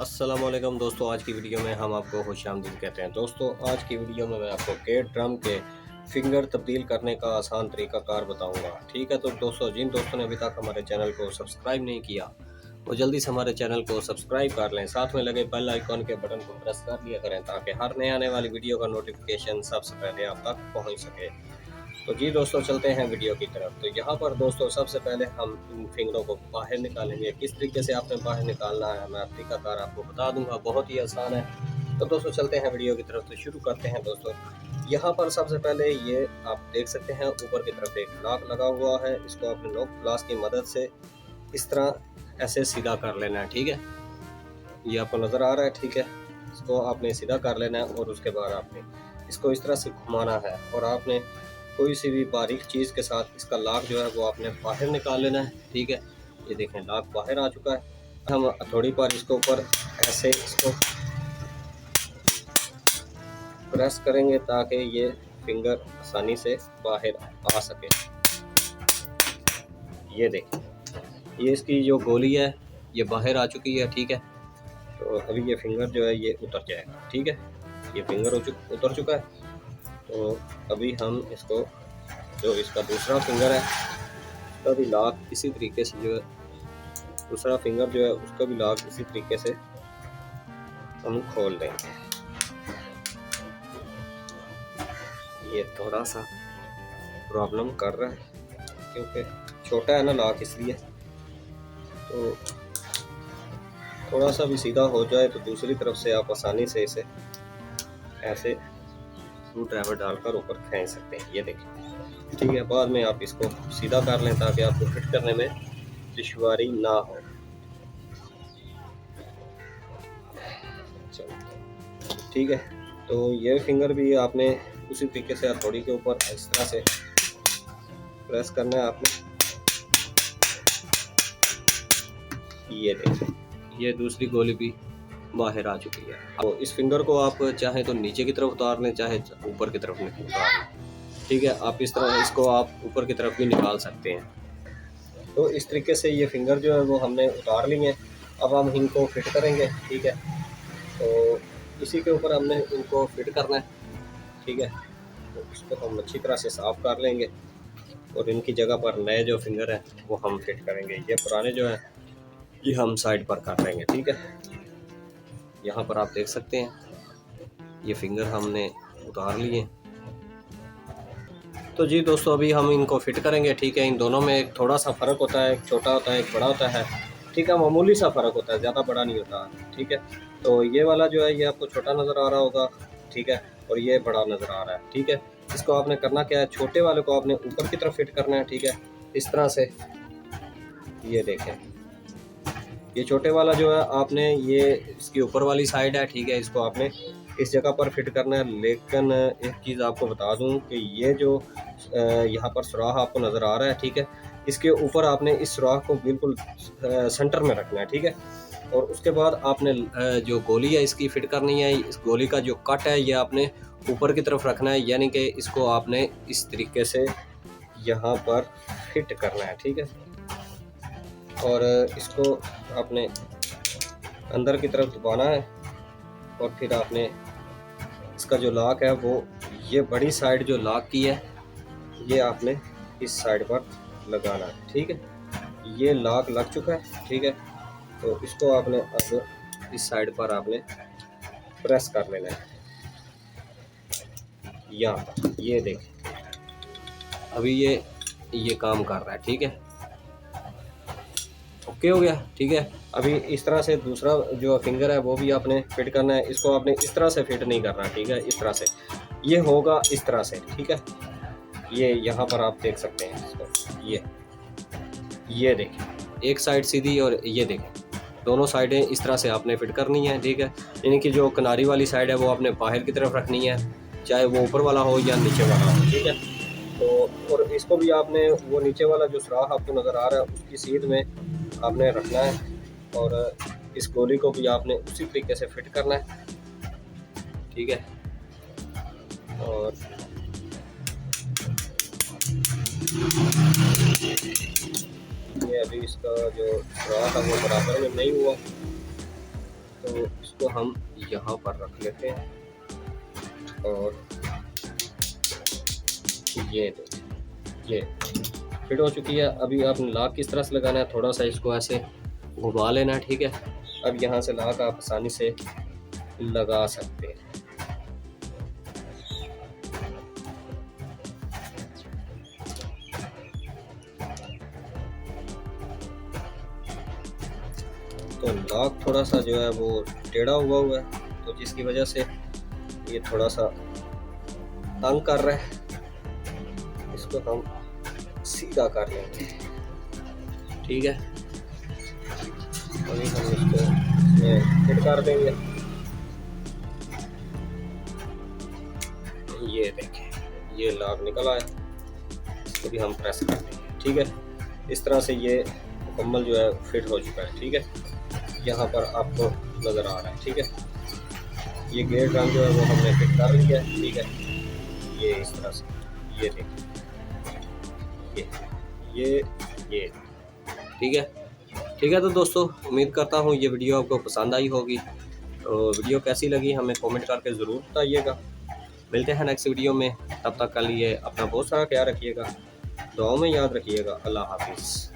अस्सलामुअलैकुम दोस्तों, आज की वीडियो में हम आपको खुशामदीद कहते हैं। दोस्तों, आज की वीडियो में मैं आपको गेट ड्रम के फिंगर तब्दील करने का आसान तरीकाकार बताऊंगा। ठीक है, तो दोस्तों, जिन दोस्तों ने अभी तक हमारे चैनल को सब्सक्राइब नहीं किया वो जल्दी से हमारे चैनल को सब्सक्राइब कर लें, साथ में लगे बेल आइकॉन के बटन को प्रेस कर लिया करें ताकि हर नए आने वाली वीडियो का नोटिफिकेशन सबसे पहले आप तक पहुँच सके। तो जी दोस्तों, चलते हैं वीडियो की तरफ। तो यहाँ पर दोस्तों सबसे पहले हम इन फिंगरों को बाहर निकालेंगे। किस तरीके से आपने बाहर निकालना है मैं तरीकाकार आपको बता दूंगा, बहुत ही आसान है। तो दोस्तों चलते हैं वीडियो की तरफ। तो शुरू करते हैं दोस्तों। यहाँ पर सबसे पहले ये आप देख सकते हैं ऊपर की तरफ एक लॉक लगा हुआ है। इसको आपने नोक प्लास की मदद से इस तरह ऐसे सीधा कर लेना है। ठीक है, ये आपको नज़र आ रहा है। ठीक है, इसको आपने सीधा कर लेना है और उसके बाद आपने इसको इस तरह से घुमाना है और आपने कोई सी भी बारीक चीज़ के साथ इसका लॉक जो है वो आपने बाहर निकाल लेना है। ठीक है, ये देखें लॉक बाहर आ चुका है। हम थोड़ी बार इसके ऊपर ऐसे इसको प्रेस करेंगे ताकि ये फिंगर आसानी से बाहर आ सके। ये देखें, ये इसकी जो गोली है ये बाहर आ चुकी है। ठीक है, तो अभी ये फिंगर जो है ये उतर जाएगा। ठीक है, ये फिंगर उतर चुका है। तो अभी हम इसको जो इसका दूसरा फिंगर है उसका भी लॉक इसी तरीके से जो है दूसरा फिंगर जो है उसका भी लॉक इसी तरीके से हम खोल देंगे। ये थोड़ा सा प्रॉब्लम कर रहा है क्योंकि छोटा है ना लॉक, इसलिए तो थोड़ा सा भी सीधा हो जाए तो दूसरी तरफ से आप आसानी से इसे ऐसे स्क्रू ड्राइवर डालकर ऊपर खींच सकते हैं। ये देखिए, ठीक है, बाद में आप इसको सीधा कर लें ताकि आपको फिट करने में दुश्वारी ना हो। ठीक है, तो ये फिंगर भी आपने उसी तरीके से हथौड़ी के ऊपर इस तरह से प्रेस करना है आपने। ये देखिए, ये दूसरी गोली भी बाहर आ चुकी है। तो इस फिंगर को आप चाहे तो नीचे की तरफ उतार लें, चाहे ऊपर की तरफ उतार लें। ठीक है, आप इस तरह इसको आप ऊपर की तरफ भी निकाल सकते हैं। तो इस तरीके से ये फिंगर जो है वो हमने उतार ली हैं। अब हम इनको फिट करेंगे। ठीक है, तो इसी के ऊपर हमने इनको फिट करना है। ठीक है, तो इसको हम अच्छी तरह से साफ़ कर लेंगे और इनकी जगह पर नए जो फिंगर हैं वो हम फिट करेंगे। ये पुराने जो हैं ये हम साइड पर कर लेंगे। ठीक है, यहाँ पर आप देख सकते हैं ये फिंगर हमने उतार लिए। तो जी दोस्तों, अभी हम इनको फिट करेंगे। ठीक है, इन दोनों में एक थोड़ा सा फ़र्क होता है, एक छोटा होता है एक बड़ा होता है। ठीक है, मामूली सा फ़र्क होता है, ज़्यादा बड़ा नहीं होता। ठीक है, तो ये वाला जो है ये आपको छोटा नज़र आ रहा होगा। ठीक है, और ये बड़ा नज़र आ रहा है। ठीक है, इसको आपने करना क्या है, छोटे वाले को आपने ऊपर की तरफ फिट करना है। ठीक है, इस तरह से। ये देखें, ये छोटे वाला जो है आपने ये इसकी ऊपर वाली साइड है। ठीक है, इसको आपने इस जगह पर फिट करना है। लेकिन एक चीज़ आपको बता दूं कि ये जो यहाँ पर सुराख आपको नज़र आ रहा है, ठीक है, इसके ऊपर आपने इस सुराख को बिल्कुल सेंटर में रखना है। ठीक है, और उसके बाद आपने जो गोली है इसकी फिट करनी है। इस गोली का जो कट है ये आपने ऊपर की तरफ रखना है, यानी कि इसको आपने इस तरीके से यहाँ पर फिट करना है। ठीक है, और इसको आपने अंदर की तरफ दबाना है और फिर आपने इसका जो लॉक है वो ये बड़ी साइड जो लॉक की है ये आपने इस साइड पर लगाना है। ठीक है, ये लॉक लग चुका है। ठीक है, तो इसको आपने अब इस साइड पर आपने प्रेस कर लेना है यहाँ पर। ये देखें, अभी ये काम कर रहा है। ठीक है, ओके हो गया। ठीक है, अभी इस तरह से दूसरा जो फिंगर है वो भी आपने फिट करना है। इसको आपने इस तरह से फिट नहीं करना। ठीक है, इस तरह से ये होगा, इस तरह से। ठीक है, ये यहाँ पर आप देख सकते हैं इसको। ये देखें, एक साइड सीधी और ये देखें दोनों साइडें इस तरह से आपने फिट करनी है। ठीक है, यानी कि जो किनारी वाली साइड है वो आपने बाहर की तरफ रखनी है, चाहे वो ऊपर वाला हो या नीचे वाला हो। ठीक है, तो और इसको भी आपने वो नीचे वाला जो सुराख आपको नज़र आ रहा है उसकी सीध में आपने रखना है और इस गोली को भी आपने उसी तरीके से फिट करना है। ठीक है, और ये अभी इसका जो सुराख है वो बराबर में नहीं हुआ, तो इसको हम यहाँ पर रख लेते हैं और ये देखिए ये फिट हो चुकी है। अभी आपने लॉक किस तरह से लगाना है, थोड़ा सा इसको ऐसे घुमा लेना है, ठीक है। अब यहाँ से लॉक आप आसानी से लगा सकते हैं। तो लॉक थोड़ा सा जो है वो टेढ़ा हुआ है, तो जिसकी वजह से ये थोड़ा सा तंग कर रहा है। इसको हम सीधा कर लेंगे, ठीक है। अभी हम इसको फिट कर देंगे। ये देखें, ये लॉक निकल आया, इसको भी हम प्रेस कर देंगे, ठीक है। इस तरह से ये मुकम्मल जो है फिट हो चुका है, ठीक है। यहाँ पर आपको नज़र आ रहा है, ठीक है। ये गेट रंग जो है वो हमने फिट कर लिया है, ठीक है। ये इस तरह से, ये देखिए, ये ठीक है। तो दोस्तों उम्मीद करता हूँ ये वीडियो आपको पसंद आई होगी। तो वीडियो कैसी लगी हमें कमेंट करके ज़रूर बताइएगा। मिलते हैं नेक्स्ट वीडियो में, तब तक के लिए अपना बहुत सारा ख्याल रखिएगा, दुआओं में याद रखिएगा। अल्लाह हाफिज़।